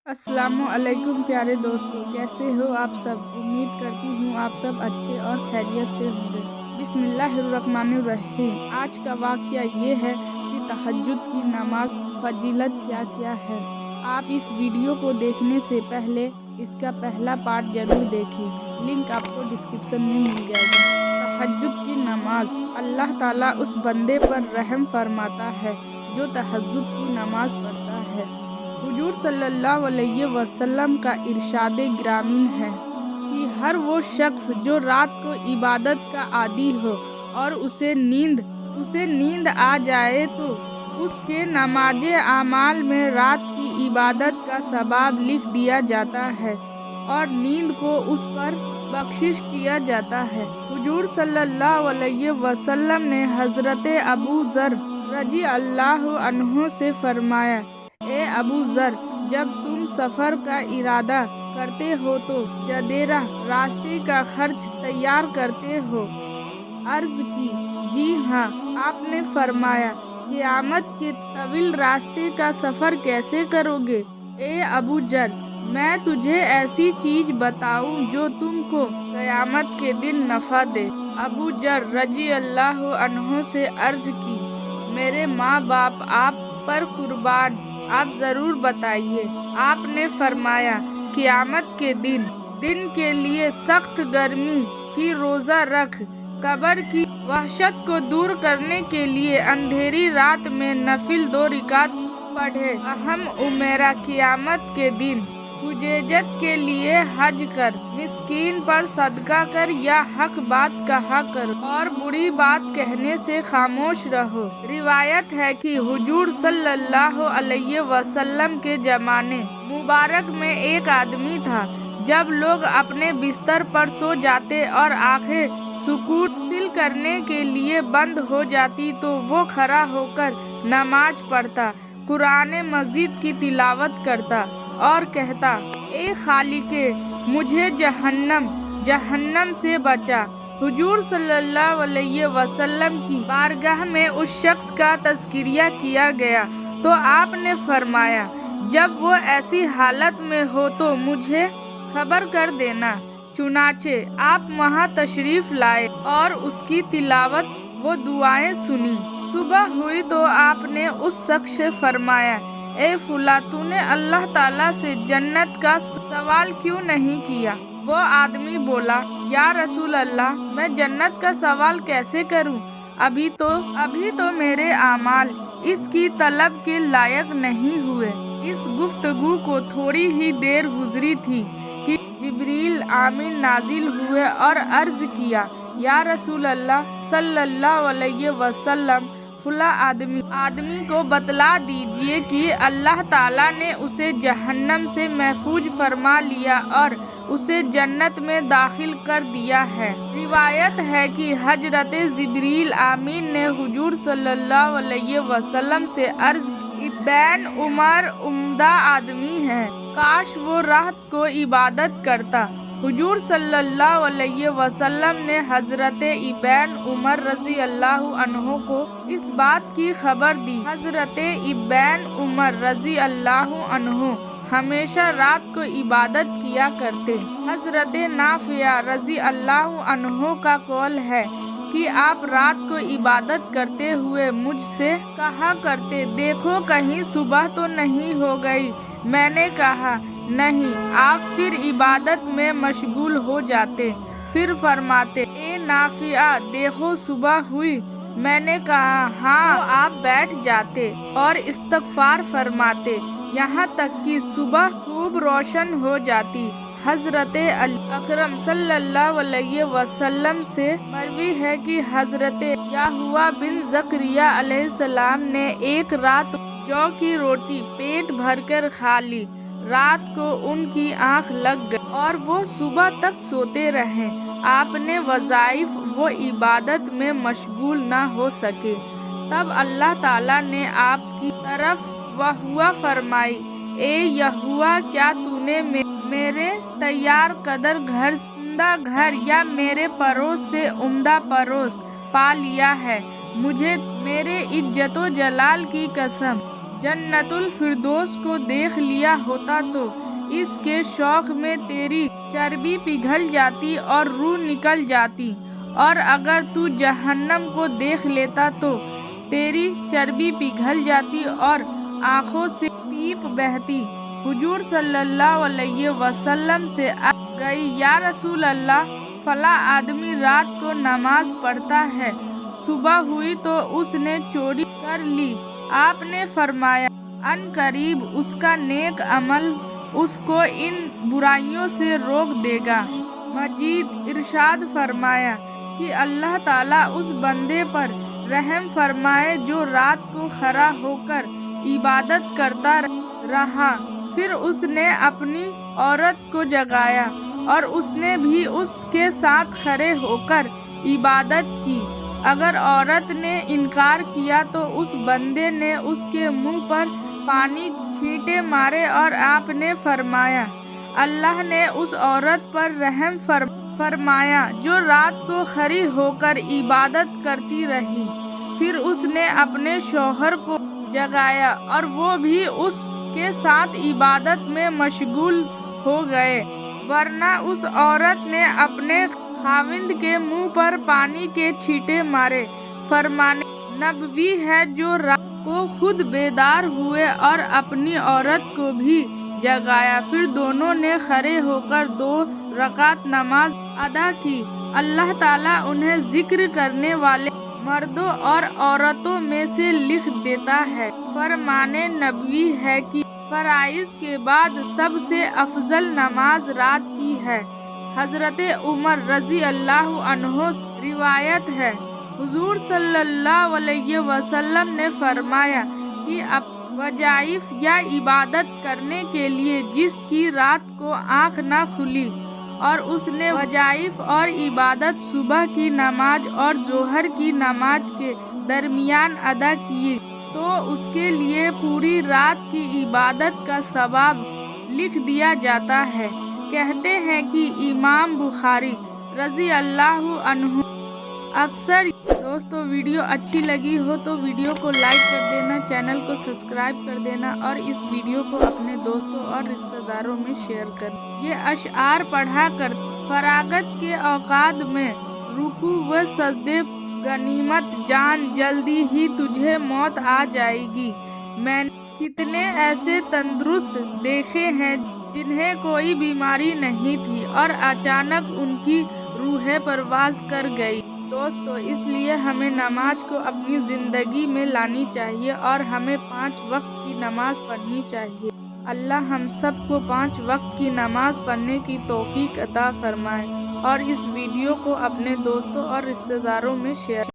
अस्सलामुअलैकुम प्यारे दोस्तों, कैसे हो आप सब। उम्मीद करती हूँ आप सब अच्छे और खैरियत से होंगे। बिस्मिल्लाहिर्रहमानिर्रहीम। आज का वाक़या ये है कि तहज्जुद की नमाज फजीलत क्या क्या है। आप इस वीडियो को देखने से पहले इसका पहला पार्ट ज़रूर देखें, लिंक आपको डिस्क्रिप्शन में मिल जाएगा। तहज्जुद की नमाज, अल्लाह ताला उस बंदे पर रहम फरमाता है जो तहज्जुद की नमाज पढ़ता है। हुजूर सल्लल्लाहु अलैहि वसल्लम का इरशाद ग्रामीण है कि हर वो शख्स जो रात को इबादत का आदी हो और उसे नींद आ जाए तो उसके नमाज़े आमाल में रात की इबादत का सवाब लिख दिया जाता है और नींद को उस पर बख्शिश किया जाता है। हुजूर सल्लल्लाहु अलैहि वसल्लम ने हज़रत अबू ज़र रज़ी अल्लाह अन्हु से फरमाया, ए अबू ज़र, जब तुम सफ़र का इरादा करते हो तो जदेरा रास्ते का खर्च तैयार करते हो। अर्ज़ की, जी हाँ। आपने फरमाया, क़यामत के तवील रास्ते का सफ़र कैसे करोगे? ए अबू ज़र, मैं तुझे ऐसी चीज़ बताऊं जो तुमको क़यामत के दिन नफ़ा दे। अबू ज़र रज़ी अल्लाह अन्हु से अर्ज़ की, मेरे माँ बाप आप पर कुर्बान, आप ज़रूर बताइए। आपने फरमाया, क़यामत के दिन के लिए सख्त गर्मी की रोज़ा रख, कब्र की वहशत को दूर करने के लिए अंधेरी रात में नफिल 2 रिकात पढ़े। अहम उमेरा, क़यामत के दिन हुज्जत के लिए हज कर, मिस्कीन पर सदका कर या हक बात कहा कर और बुरी बात कहने से खामोश रहो। रिवायत है कि हुजूर सल्लल्लाहु अलैहि वसल्लम के ज़माने मुबारक में एक आदमी था। जब लोग अपने बिस्तर पर सो जाते और आंखें सुकून हासिल करने के लिए बंद हो जाती तो वो खड़ा होकर नमाज पढ़ता, कुरान मजीद की तिलावत करता और कहता, ए खालिके, मुझे जहन्नम से बचा। हुजूर सल्लल्लाहु अलैहि वसल्लम की बारगाह में उस शख्स का तज़किरा किया गया तो आपने फरमाया, जब वो ऐसी हालत में हो तो मुझे खबर कर देना। चुनाचे आप वहाँ तशरीफ़ लाए और उसकी तिलावत वो दुआएं सुनी। सुबह हुई तो आपने उस शख्स से फरमाया, ए फुला, तूने अल्लाह ताला से जन्नत का सवाल क्यों नहीं किया? वो आदमी बोला, या रसूल अल्लाह, मैं जन्नत का सवाल कैसे करूं? अभी तो मेरे आमाल इसकी तलब के लायक नहीं हुए। इस गुफ्तगू को थोड़ी ही देर गुजरी थी कि जिब्रील आमीन नाजिल हुए और अर्ज़ किया, या रसूल अल्लाह सल्लल्लाहु अलैहि वसल्लम, फुला आदमी को बतला दीजिए कि अल्लाह ताला ने उसे जहन्नम से महफूज फरमा लिया और उसे जन्नत में दाखिल कर दिया है। रिवायत है कि हजरत जिब्रील आमीन ने हुजूर सल्लल्लाहु अलैहि वसल्लम से अर्ज़ की, इब्न उमर उम्दा आदमी है, काश वो रात को इबादत करता। हुजूर सल्लल्लाहु अलैहि वसल्लम ने हज़रत इब्न उमर रज़ी अल्लाह अन्हु को इस बात की खबर दी। हज़रत इब्न उमर रज़ी अल्लाह अन्हु हमेशा रात को इबादत किया करते। हज़रत नाफिया रज़ी अल्लाह अन्हु का कौल है कि आप रात को इबादत करते हुए मुझसे कहा करते, देखो कहीं सुबह तो नहीं हो गई। मैंने कहा, नहीं। आप फिर इबादत में मशगूल हो जाते। फिर फरमाते, ए नाफिया, देखो सुबह हुई। मैंने कहा, हाँ। तो आप बैठ जाते और इस्तगफार फरमाते यहाँ तक कि सुबह खूब रोशन हो जाती। हज़रत अकरम सल्लल्लाहु अलैहि वसल्लम से मरवी है कि हज़रत याहुआ बिन ज़करिया अलैहिस्सलाम ने एक रात जौ की रोटी पेट भरकर खा ली। रात को उनकी आंख लग गई और वो सुबह तक सोते रहे। आपने वज़ाइफ वो इबादत में मशगूल ना हो सके। तब अल्लाह ताला ने आपकी तरफ वहुआ फरमाई, ए यहुआ, क्या तूने मेरे तैयार कदर घर से उम्दा घर या मेरे पड़ोस से उम्दा पड़ोस पा लिया है? मुझे मेरे इज्जतो जलाल की कसम, जन्नतुल फिरदौस को देख लिया होता तो इसके शौक में तेरी चर्बी पिघल जाती और रूह निकल जाती, और अगर तू जहन्नम को देख लेता तो तेरी चर्बी पिघल जाती और आंखों से पीप बहती। हुजूर सल्लल्लाहु अलैहि वसल्लम से गई, या रसूल अल्लाह, फला आदमी रात को नमाज पढ़ता है, सुबह हुई तो उसने चोरी कर ली। आपने फरमाया, अनकरीब उसका नेक अमल उसको इन बुराइयों से रोक देगा। मजीद इरशाद फरमाया कि अल्लाह ताला उस बंदे पर रहम फरमाए जो रात को खड़ा होकर इबादत करता रहा, फिर उसने अपनी औरत को जगाया और उसने भी उसके साथ खड़े होकर इबादत की। अगर औरत ने इनकार किया तो उस बंदे ने उसके मुंह पर पानी छींटे मारे, और आपने फरमाया, अल्लाह ने उस औरत पर रहम फरमाया जो रात को खड़ी होकर इबादत करती रही। फिर उसने अपने शौहर को जगाया और वो भी उसके साथ इबादत में मशगूल हो गए, वरना उस औरत ने अपने खाविंद के मुंह पर पानी के छींटे मारे। फरमाने नबवी है जो रात को खुद बेदार हुए और अपनी औरत को भी जगाया, फिर दोनों ने खड़े होकर 2 रकात नमाज अदा की। अल्लाह ताला उन्हें जिक्र करने वाले मर्दों और औरतों में से लिख देता है। फरमाने नबवी है कि फराइज के बाद सबसे अफजल नमाज रात की है। हजरत उमर रजी अल्लाह अन्हो रिवायत है, हुजूर सल्लल्लाहु अलैहि वसल्लम ने फरमाया कि वजाइफ या इबादत करने के लिए जिसकी रात को आँख ना खुली और उसने वजाइफ और इबादत सुबह की नमाज और जोहर की नमाज के दरमियान अदा किए तो उसके लिए पूरी रात की इबादत का सवाब लिख दिया जाता है। कहते हैं कि इमाम बुखारी रजी अल्लाह अन्हु अक्सर। दोस्तों, वीडियो अच्छी लगी हो तो वीडियो को लाइक कर देना, चैनल को सब्सक्राइब कर देना और इस वीडियो को अपने दोस्तों और रिश्तेदारों में शेयर कर। ये अशआर पढ़ा कर फरागत के औकात में रुकू व सजदे, गनीमत जान जल्दी ही तुझे मौत आ जाएगी। मैंने कितने ऐसे तंदुरुस्त देखे हैं जिन्हें कोई बीमारी नहीं थी और अचानक उनकी रूहें परवाज कर गई। दोस्तों, इसलिए हमें नमाज को अपनी ज़िंदगी में लानी चाहिए और हमें 5 वक्त की नमाज पढ़नी चाहिए। अल्लाह हम सबको 5 वक्त की नमाज पढ़ने की तौफीक अता फरमाए और इस वीडियो को अपने दोस्तों और रिश्तेदारों में शेयर